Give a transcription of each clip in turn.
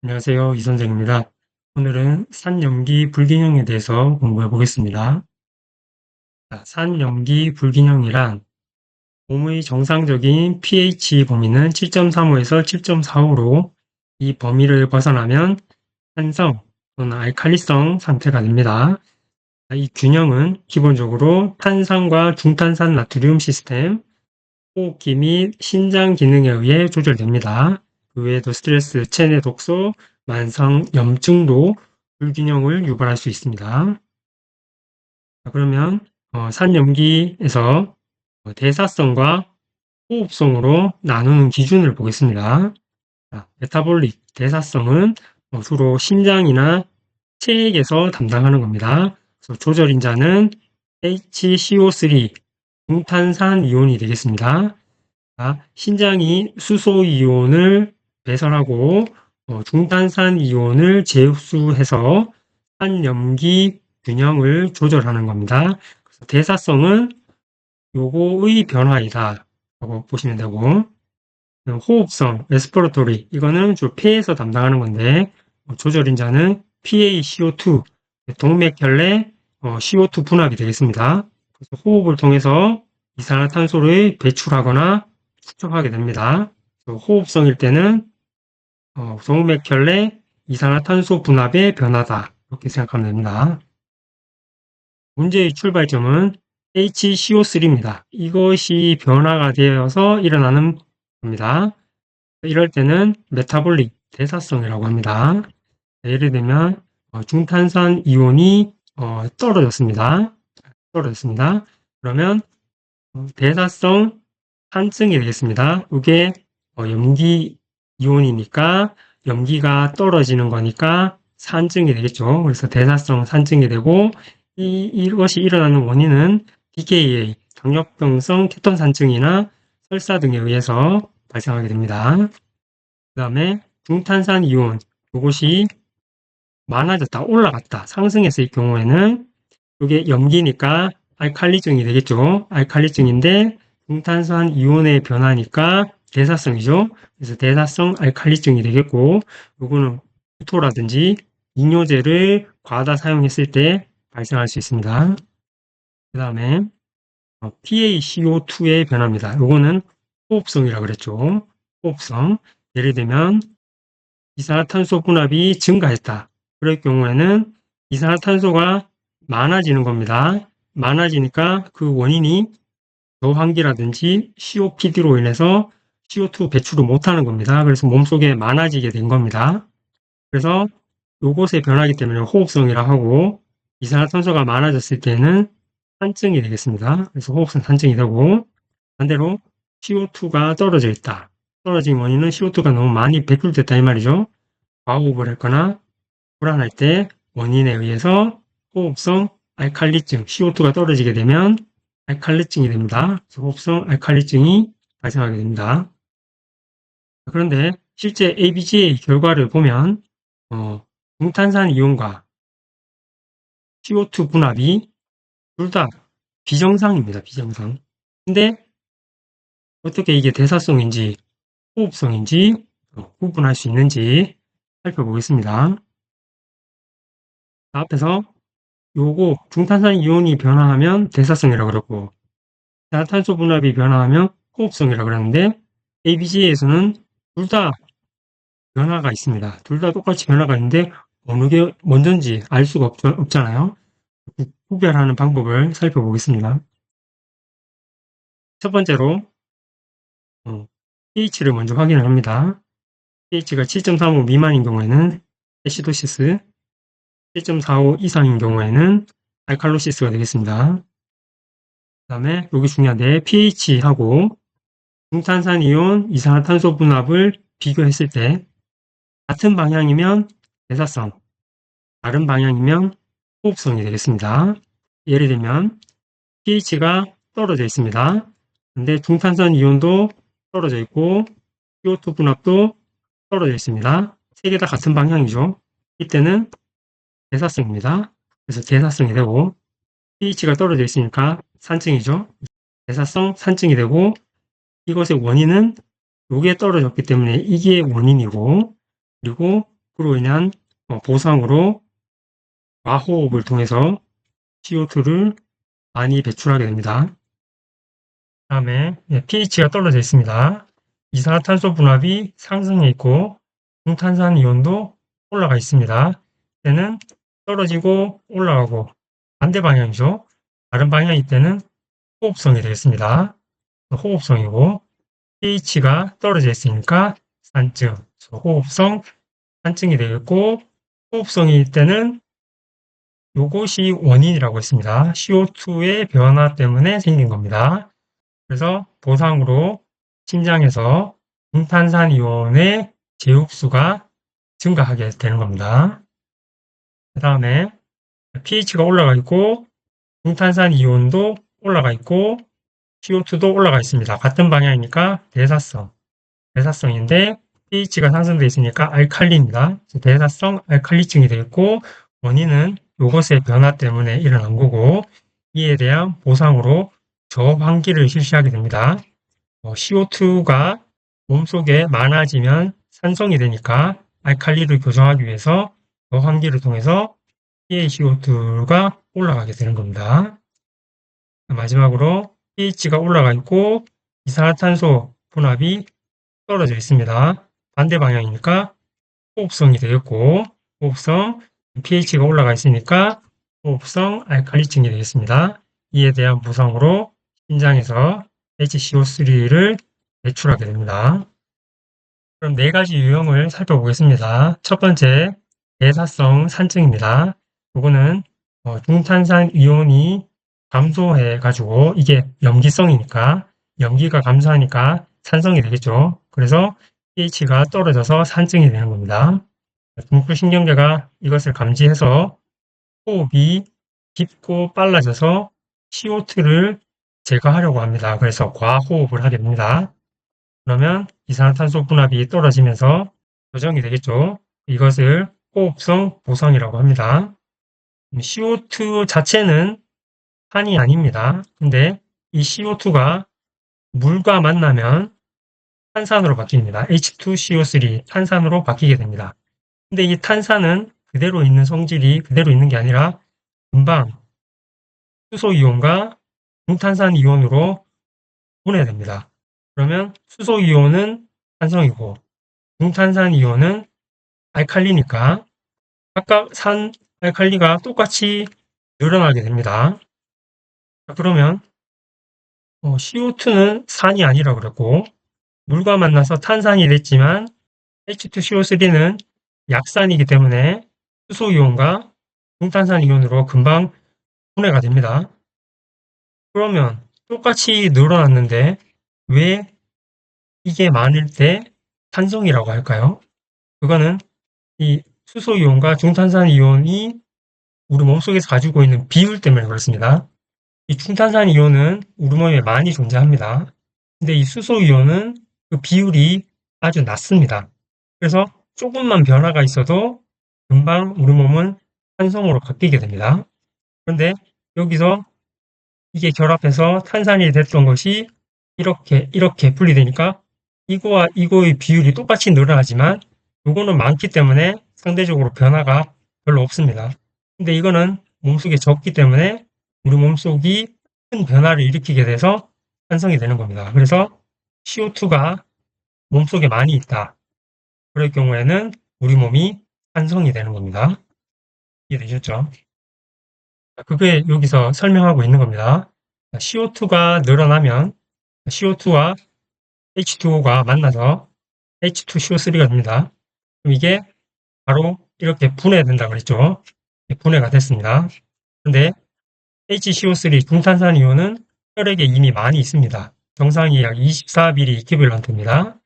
안녕하세요. 이선생입니다. 오늘은 산염기 불균형에 대해서 공부해 보겠습니다. 산염기 불균형이란 몸의 정상적인 pH 범위는 7.35에서 7.45로 이 범위를 벗어나면 산성 또는 알칼리성 상태가 됩니다. 이 균형은 기본적으로 탄산과 중탄산 나트륨 시스템, 호흡기 및 신장 기능에 의해 조절됩니다. 그 외에도 스트레스, 체내 독소, 만성 염증도 불균형을 유발할 수 있습니다. 그러면 산염기에서 대사성과 호흡성으로 나누는 기준을 보겠습니다. 메타볼릭, 대사성은 주로 심장이나 체액에서 담당하는 겁니다. 그래서 조절인자는 HCO3, 중탄산 이온이 되겠습니다. 신장이 수소 이온을 배설하고 중탄산 이온을 재흡수해서 산염기 균형을 조절하는 겁니다. 그래서 대사성은 요거의 변화이다 라고 보시면 되고, 호흡성, 레스피레토리, 이거는 주로 폐에서 담당하는 건데, 조절인자는 PaCO2, 동맥혈내 CO2 분압이 되겠습니다. 그래서 호흡을 통해서 이산화탄소를 배출하거나 축적하게 됩니다. 호흡성일 때는 동맥혈내 이산화탄소 분압의 변화다, 이렇게 생각하면 됩니다. 문제의 출발점은 HCO3입니다. 이것이 변화가 되어서 일어나는 겁니다. 이럴 때는 메타볼릭 대사성이라고 합니다. 예를 들면 중탄산 이온이 떨어졌습니다. 그러면 대사성 산증이 되겠습니다. 이게 염기 이온이니까 염기가 떨어지는 거니까 산증이 되겠죠. 그래서 대사성 산증이 되고 이것이 일어나는 원인은 DKA, 당뇨병성 케톤 산증이나 설사 등에 의해서 발생하게 됩니다. 그 다음에 중탄산 이온, 이것이 많아졌다, 올라갔다, 상승했을 경우에는 이게 염기니까 알칼리증이 되겠죠. 알칼리증인데 중탄산 이온의 변화니까 대사성이죠. 그래서 대사성 알칼리증이 되겠고, 요거는 구토라든지 이뇨제를 과다 사용했을 때 발생할 수 있습니다. 그 다음에 PaCO2의 변화입니다. 요거는 호흡성이라고 그랬죠. 호흡성. 예를 들면 이산화탄소 분압이 증가했다. 그럴 경우에는 이산화탄소가 많아지는 겁니다. 많아지니까 그 원인이 저환기라든지 COPD로 인해서 CO2 배출을 못하는 겁니다. 그래서 몸속에 많아지게 된 겁니다. 그래서 요것의 변화이기 때문에 호흡성이라 하고, 이산화탄소가 많아졌을 때는 산증이 되겠습니다. 그래서 호흡성 산증이 되고, 반대로 CO2가 떨어져 있다. 떨어진 원인은 CO2가 너무 많이 배출됐다 이 말이죠. 과호흡을 했거나 불안할 때 원인에 의해서 호흡성 알칼리증, CO2가 떨어지게 되면 알칼리증이 됩니다. 호흡성 알칼리증이 발생하게 됩니다. 그런데 실제 ABGA 결과를 보면 중탄산 이온과 CO2 분압이 둘 다 비정상입니다. 비정상. 근데 어떻게 이게 대사성인지 호흡성인지 구분할 수 있는지 살펴보겠습니다. 앞에서 요거 중탄산 이온이 변화하면 대사성이라고 그러고 이산화탄소 분압이 변화하면 호흡성이라고 그러는데 ABG에서는 둘 다 변화가 있습니다. 둘 다 똑같이 변화가 있는데 어느 게 먼저인지 알 수가 없잖아요. 구별하는 방법을 살펴보겠습니다. 첫 번째로 pH를 먼저 확인을 합니다. pH가 7.35 미만인 경우에는 애시도시스, 7.45 이상인 경우에는 알칼로시스가 되겠습니다. 그 다음에 여기 중요한데 pH하고 중탄산 이온, 이산화탄소 분압을 비교했을 때 같은 방향이면 대사성, 다른 방향이면 호흡성이 되겠습니다. 예를 들면 pH가 떨어져 있습니다. 근데 중탄산 이온도 떨어져 있고 CO2 분압도 떨어져 있습니다. 세 개 다 같은 방향이죠. 이때는 대사성입니다. 그래서 대사성이 되고 pH가 떨어져 있으니까 산증이죠. 대사성 산증이 되고 이것의 원인은 요게 떨어졌기 때문에 이게 원인이고, 그리고 그로 인한 보상으로 과호흡을 통해서 CO2를 많이 배출하게 됩니다. 다음에 pH가 떨어져 있습니다. 이산화탄소 분압이 상승해 있고 중탄산 이온도 올라가 있습니다. 때는 떨어지고 올라가고 반대 방향이죠. 다른 방향일 때는 호흡성이 되겠습니다. 호흡성이고 pH가 떨어져 있으니까 산증, 호흡성 산증이 되겠고 호흡성일 때는 이것이 원인이라고 했습니다. CO2의 변화 때문에 생긴 겁니다. 그래서 보상으로 심장에서 중탄산이온의 제흡수가 증가하게 되는 겁니다. 그 다음에 pH가 올라가 있고 중탄산이온도 올라가 있고 CO2도 올라가 있습니다. 같은 방향이니까 대사성인데 pH가 상승되어 있으니까 알칼리입니다. 대사성 알칼리증이 되겠고 원인은 이것의 변화 때문에 일어난 거고 이에 대한 보상으로 저환기를 실시하게 됩니다. CO2가 몸속에 많아지면 산성이 되니까 알칼리를 교정하기 위해서 저환기를 통해서 PaCO2가 올라가게 되는 겁니다. 마지막으로 pH가 올라가 있고 이산화탄소 분압이 떨어져 있습니다. 반대 방향이니까 호흡성이 되겠고 호흡성 pH가 올라가 있으니까 호흡성 알칼리증이 되겠습니다. 이에 대한 보상으로 심장에서 HCO3를 배출하게 됩니다. 그럼 네 가지 유형을 살펴보겠습니다. 첫 번째, 대사성 산증입니다. 이거는 중탄산 이온이 감소해가지고 이게 염기성이니까 염기가 감소하니까 산성이 되겠죠. 그래서 pH가 떨어져서 산증이 되는 겁니다. 중추신경계가 이것을 감지해서 호흡이 깊고 빨라져서 CO2를 제거하려고 합니다. 그래서 과호흡을 하게 됩니다. 그러면 이산화탄소 분압이 떨어지면서 교정이 되겠죠. 이것을 호흡성 보상이라고 합니다. CO2 자체는 산이 아닙니다. 근데 이 CO2가 물과 만나면 탄산으로 바뀝니다. H2CO3 탄산으로 바뀌게 됩니다. 근데 이 탄산은 그대로 있는 성질이 그대로 있는 게 아니라 금방 수소이온과 중탄산이온으로 분해됩니다. 그러면 수소이온은 산성이고 중탄산이온은 알칼리니까 각각 산 알칼리가 똑같이 늘어나게 됩니다. 그러면 CO2는 산이 아니라 그랬고 물과 만나서 탄산이 됐지만 H2CO3는 약산이기 때문에 수소이온과 중탄산이온으로 금방 분해가 됩니다. 그러면 똑같이 늘어났는데 왜 이게 많을 때 산성이라고 할까요? 그거는 이 수소이온과 중탄산이온이 우리 몸속에서 가지고 있는 비율 때문에 그렇습니다. 이 중탄산이온은 우리 몸에 많이 존재합니다. 근데 이 수소이온은 그 비율이 아주 낮습니다. 그래서 조금만 변화가 있어도 금방 우리 몸은 산성으로 바뀌게 됩니다. 그런데 여기서 이게 결합해서 탄산이 됐던 것이 이렇게 분리되니까 이거와 이거의 비율이 똑같이 늘어나지만 이거는 많기 때문에 상대적으로 변화가 별로 없습니다. 근데 이거는 몸속에 적기 때문에 우리 몸속이 큰 변화를 일으키게 돼서 산성이 되는 겁니다. 그래서 CO2가 몸속에 많이 있다. 그럴 경우에는 우리 몸이 산성이 되는 겁니다. 이해되셨죠? 그게 여기서 설명하고 있는 겁니다. CO2가 늘어나면 CO2와 H2O가 만나서 H2CO3가 됩니다. 그럼 이게 바로 이렇게 분해된다고 그랬죠. 분해가 됐습니다. 근데 HCO3 중탄산이온은 혈액에 이미 많이 있습니다. 정상이 약 24ml 이퀴밸런트입니다.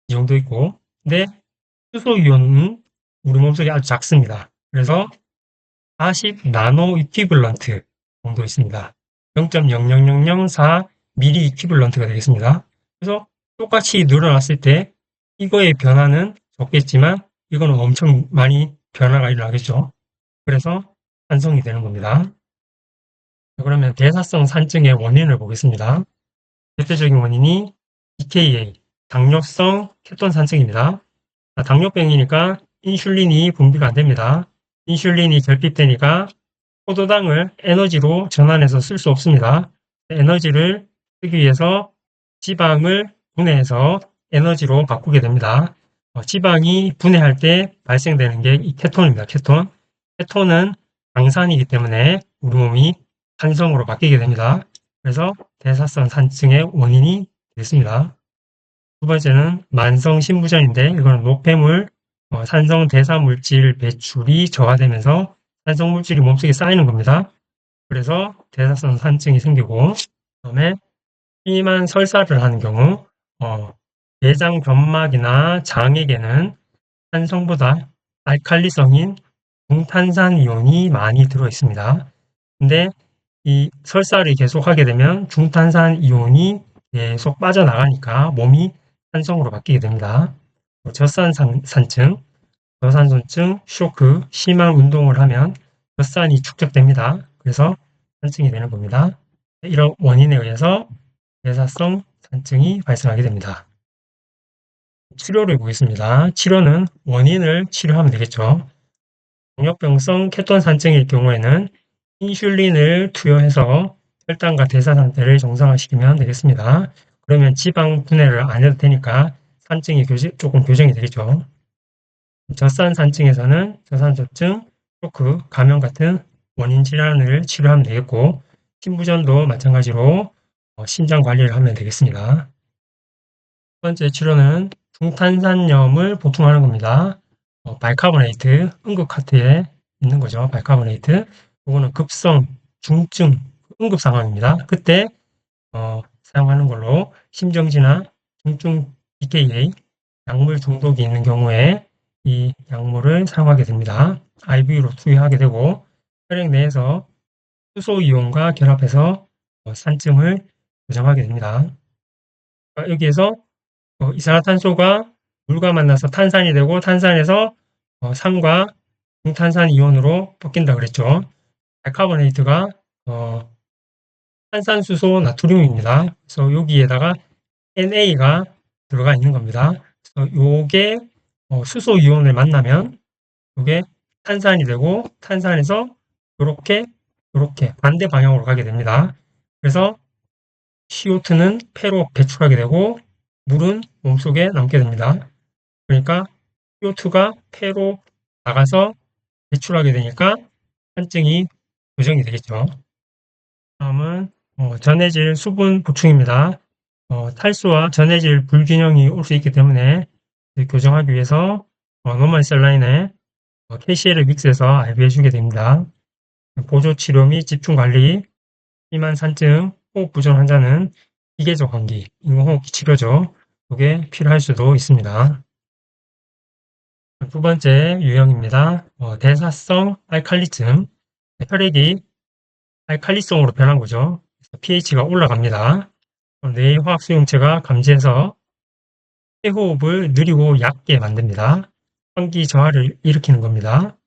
이 정도 있고 근데 수소이온은 우리 몸속에 아주 작습니다. 그래서 40 나노 이퀴밸런트 정도 있습니다. 0.00004 미리 이퀴밸런트가 되겠습니다. 그래서 똑같이 늘어났을 때 이거의 변화는 적겠지만 이거는 엄청 많이 변화가 일어나겠죠. 그래서 산성이 되는 겁니다. 그러면 대사성 산증의 원인을 보겠습니다. 대표적인 원인이 DKA, 당뇨성 케톤 산증입니다. 당뇨병이니까 인슐린이 분비가 안 됩니다. 인슐린이 결핍되니까 포도당을 에너지로 전환해서 쓸 수 없습니다. 에너지를 쓰기 위해서 지방을 분해해서 에너지로 바꾸게 됩니다. 지방이 분해할 때 발생되는 게 이 케톤입니다. 케톤. 케톤은 강산이기 때문에 우리 몸이 산성으로 바뀌게 됩니다. 그래서 대사성 산증의 원인이 되겠습니다. 두 번째는 만성 신부전인데 이거는 노폐물, 산성 대사 물질 배출이 저하되면서 산성 물질이 몸속에 쌓이는 겁니다. 그래서 대사성 산증이 생기고, 그다음에 심한 설사를 하는 경우 대장 변막이나 장액에는 산성보다 알칼리성인 중탄산 이온이 많이 들어 있습니다. 근데 이 설사를 계속 하게 되면 중탄산 이온이 계속 빠져나가니까 몸이 산성으로 바뀌게 됩니다. 젖산산증, 저산소증, 쇼크, 심한 운동을 하면 젖산이 축적됩니다. 그래서 산증이 되는 겁니다. 이런 원인에 의해서 대사성 산증이 발생하게 됩니다. 치료를 보겠습니다. 치료는 원인을 치료하면 되겠죠. 당뇨병성 케톤 산증일 경우에는 인슐린을 투여해서 혈당과 대사 상태를 정상화시키면 되겠습니다. 그러면 지방 분해를 안 해도 되니까 산증이 조금 교정이 되겠죠. 젖산 산증에서는 저산소증, 쇼크, 감염 같은 원인 질환을 치료하면 되겠고, 신부전도 마찬가지로 심장 관리를 하면 되겠습니다. 첫 번째 치료는 중탄산염을 보충하는 겁니다. 바이카보네이트, 응급카트에 있는 거죠. 바이카보네이트. 이거는 급성, 중증, 응급 상황입니다. 그때 사용하는 걸로 심정지나 중증 DKA, 약물 중독이 있는 경우에 이 약물을 사용하게 됩니다. IV로 투여하게 되고 혈액 내에서 수소이온과 결합해서 산증을 교정하게 됩니다. 여기에서 이산화탄소가 물과 만나서 탄산이 되고 탄산에서 산과 중탄산 이온으로 바뀐다 그랬죠. 바이카보네이트가 탄산수소 나트륨입니다. 그래서 여기에다가 NA가 들어가 있는 겁니다. 그래서 요게 수소 이온을 만나면 요게 탄산이 되고 탄산에서 이렇게 반대 방향으로 가게 됩니다. 그래서 CO2는 폐로 배출하게 되고 물은 몸속에 남게 됩니다. 그러니까 CO2가 폐로 나가서 배출하게 되니까 산증이 교정이 되겠죠. 다음은 전해질 수분 보충입니다. 탈수와 전해질 불균형이 올 수 있기 때문에 교정하기 위해서 노멀 셀라인에 KCl을 믹스해서 IV해주게 됩니다. 보조치료 및 집중관리, 심한 산증, 호흡부전 환자는 기계적 환기, 인공호흡기 치료죠. 이게 필요할 수도 있습니다. 두 번째 유형입니다. 대사성 알칼리증, 혈액이 알칼리성으로 변한 거죠. pH가 올라갑니다. 뇌의 화학수용체가 감지해서 폐호흡을 느리고 얕게 만듭니다. 환기 저하를 일으키는 겁니다.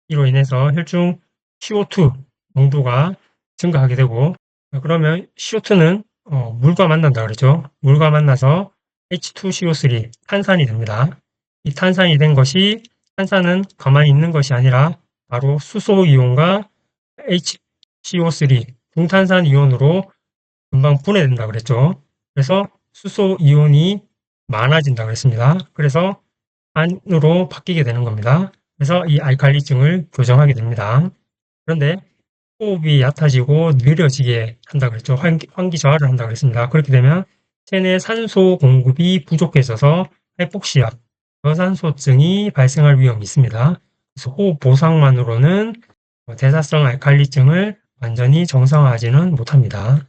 이로 인해서 혈중 CO2 농도가 증가하게 되고, 그러면 CO2는 물과 만난다 그러죠. 물과 만나서 H2CO3 탄산이 됩니다. 이 탄산이 된 것이 탄산은 가만히 있는 것이 아니라 바로 수소이온과 HCO3 중탄산 이온으로 금방 분해된다 그랬죠. 그래서 수소이온이 많아진다 그랬습니다. 그래서 안으로 바뀌게 되는 겁니다. 그래서 이 알칼리증을 교정하게 됩니다. 그런데 호흡이 얕아지고 느려지게 한다 그랬죠. 환기 저하를 한다 그랬습니다. 그렇게 되면 체내 산소 공급이 부족해져서 하이폭시아, 저산소증이 발생할 위험이 있습니다. 그래서 호흡 보상만으로는 대사성 알칼리증을 완전히 정상화하지는 못합니다.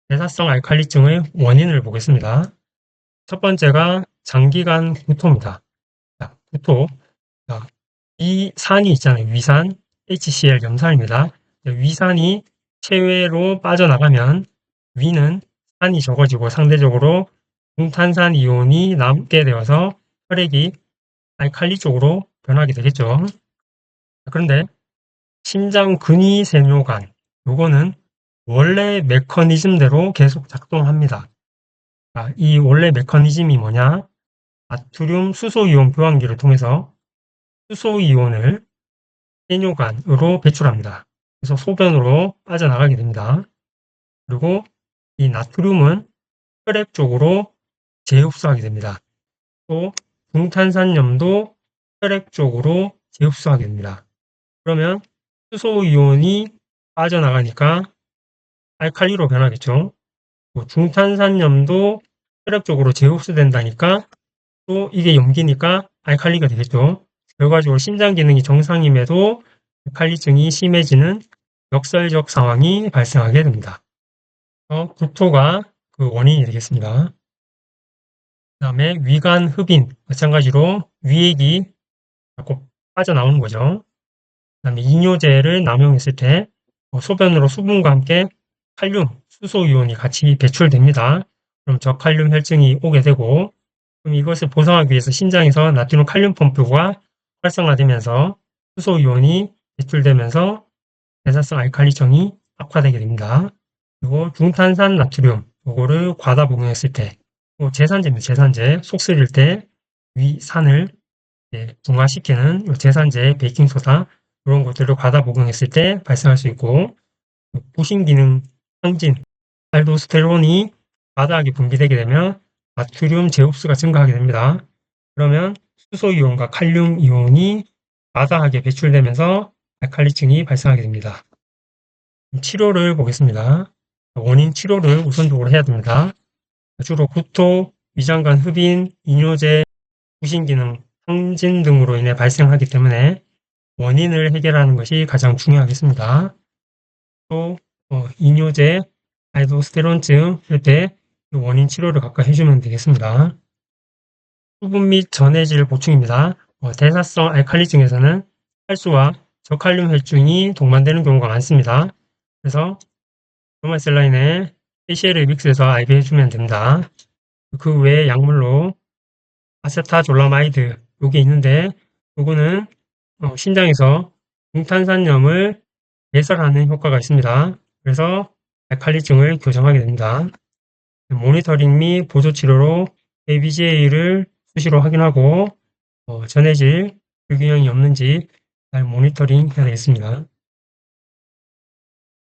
대사성 알칼리증의 원인을 보겠습니다. 첫 번째가 장기간 구토입니다. 구토. 이 산이 있잖아요. 위산, HCl 염산입니다. 위산이 체외로 빠져나가면 위는 산이 적어지고 상대적으로 중탄산 이온이 남게 되어서 혈액이 알칼리 쪽으로 변하게 되겠죠. 그런데 심장 근위세뇨관, 요거는 원래 메커니즘대로 계속 작동합니다. 이 원래 메커니즘이 뭐냐? 나트륨 수소이온 교환기를 통해서 수소이온을 세뇨관으로 배출합니다. 그래서 소변으로 빠져나가게 됩니다. 그리고 이 나트륨은 혈액 쪽으로 재흡수하게 됩니다. 또 중탄산염도 혈액 쪽으로 재흡수하게 됩니다. 그러면 수소이온이 빠져나가니까 알칼리로 변하겠죠. 중탄산염도 혈액 쪽으로 재흡수된다니까 또 이게 염기니까 알칼리가 되겠죠. 결과적으로 심장 기능이 정상임에도 알칼리증이 심해지는 역설적 상황이 발생하게 됩니다. 구토가 그 원인이 되겠습니다. 그 다음에 위관 흡인, 마찬가지로 위액이 자꾸 빠져나오는 거죠. 그 다음에 이뇨제를 남용했을 때 소변으로 수분과 함께 칼륨, 수소이온이 같이 배출됩니다. 그럼 저칼륨 혈증이 오게 되고, 그럼 이것을 보상하기 위해서 신장에서 나트륨 칼륨 펌프가 활성화되면서 수소이온이 배출되면서 대사성 알칼리성이 악화되게 됩니다. 그리고 중탄산 나트륨, 이거를 과다 복용했을 때, 제산제입니다. 제산제, 속 쓰릴 때 위산을 중화시키는 제산제, 베이킹소다 이런 것들을 과다 복용했을 때 발생할 수 있고, 부신기능 항진, 알도스테론이 과다하게 분비되게 되면 나트륨 재흡수가 증가하게 됩니다. 그러면 수소이온과 칼륨이온이 과다하게 배출되면서 알칼리증이 발생하게 됩니다. 치료를 보겠습니다. 원인 치료를 우선적으로 해야 됩니다. 주로 구토, 위장관 흡인, 이뇨제, 부신기능 항진 등으로 인해 발생하기 때문에 원인을 해결하는 것이 가장 중요하겠습니다. 또 이뇨제, 알도스테론증 할 때 원인 치료를 각각 해주면 되겠습니다. 수분 및 전해질 보충입니다. 대사성 알칼리증에서는 칼수와 저칼륨 혈증이 동반되는 경우가 많습니다. 그래서 노말셀라인에 ACL을 믹스해서 IV 해주면 됩니다. 그 외에 약물로 아세타졸라마이드 요게 있는데 요거는 신장에서 중탄산염을 배설하는 효과가 있습니다. 그래서 알칼리증을 교정하게 됩니다. 모니터링 및 보조치료로 ABGA를 수시로 확인하고 전해질 불균형이 없는지 잘 모니터링 해야 되겠습니다.